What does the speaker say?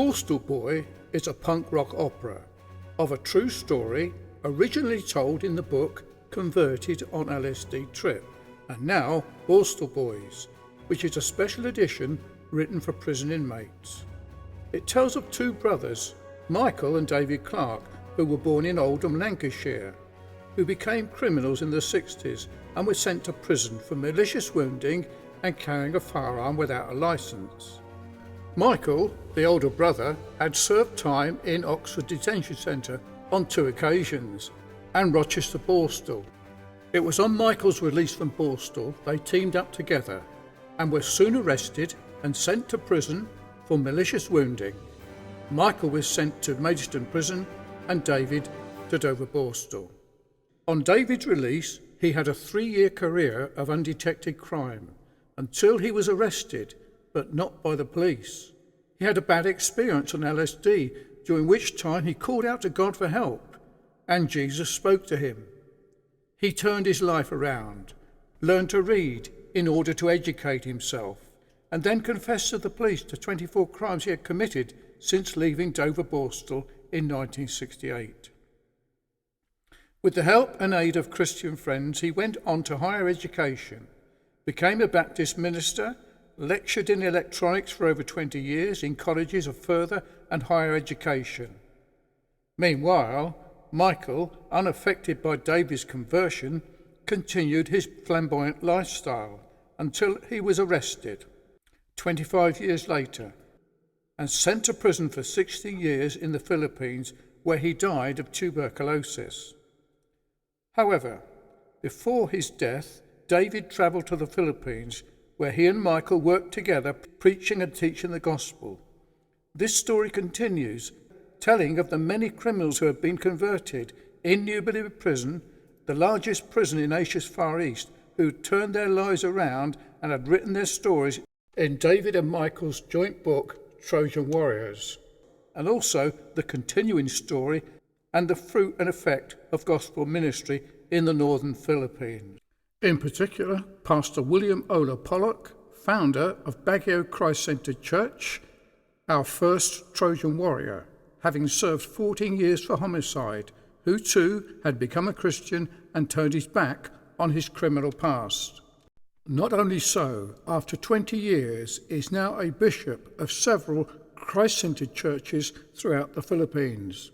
Borstal Boy is a punk rock opera of a true story originally told in the book Converted on LSD Trip, and now Borstal Boys, which is a special edition written for prison inmates. It tells of two brothers, Michael and David Clark, who were born in Oldham, Lancashire, who became criminals in the 60s and were sent to prison for malicious wounding and carrying a firearm without a licence. Michael, the older brother, had served time in Oxford Detention Centre on 2 occasions, and Rochester Borstal. It was on Michael's release from Borstal they teamed up together and were soon arrested and sent to prison for malicious wounding. Michael was sent to Maidstone prison and David to Dover Borstal. On David's release, he had a 3-year career of undetected crime until he was arrested, but not by the police. He had a bad experience on LSD, during which time he called out to God for help, and Jesus spoke to him. He turned his life around, learned to read in order to educate himself, and then confessed to the police the 24 crimes he had committed since leaving Dover Borstal in 1968. With the help and aid of Christian friends, he went on to higher education, became a Baptist minister, lectured in electronics for over 20 years in colleges of further and higher education. Meanwhile, Michael, unaffected by David's conversion, continued his flamboyant lifestyle until he was arrested 25 years later and sent to prison for 60 years in the Philippines, where he died of tuberculosis. However, before his death, David travelled to the Philippines, where he and Michael worked together preaching and teaching the gospel. This story continues, telling of the many criminals who have been converted in New Billy Prison, the largest prison in Asia's Far East, who turned their lives around and had written their stories in David and Michael's joint book, Trojan Warriors, and also the continuing story and the fruit and effect of gospel ministry in the northern Philippines. In particular, Pastor William Ola Pollock, founder of Baguio Christ-Centered Church, our first Trojan warrior, having served 14 years for homicide, who too had become a Christian and turned his back on his criminal past. Not only so, after 20 years is now a bishop of several Christ-centered churches throughout the Philippines.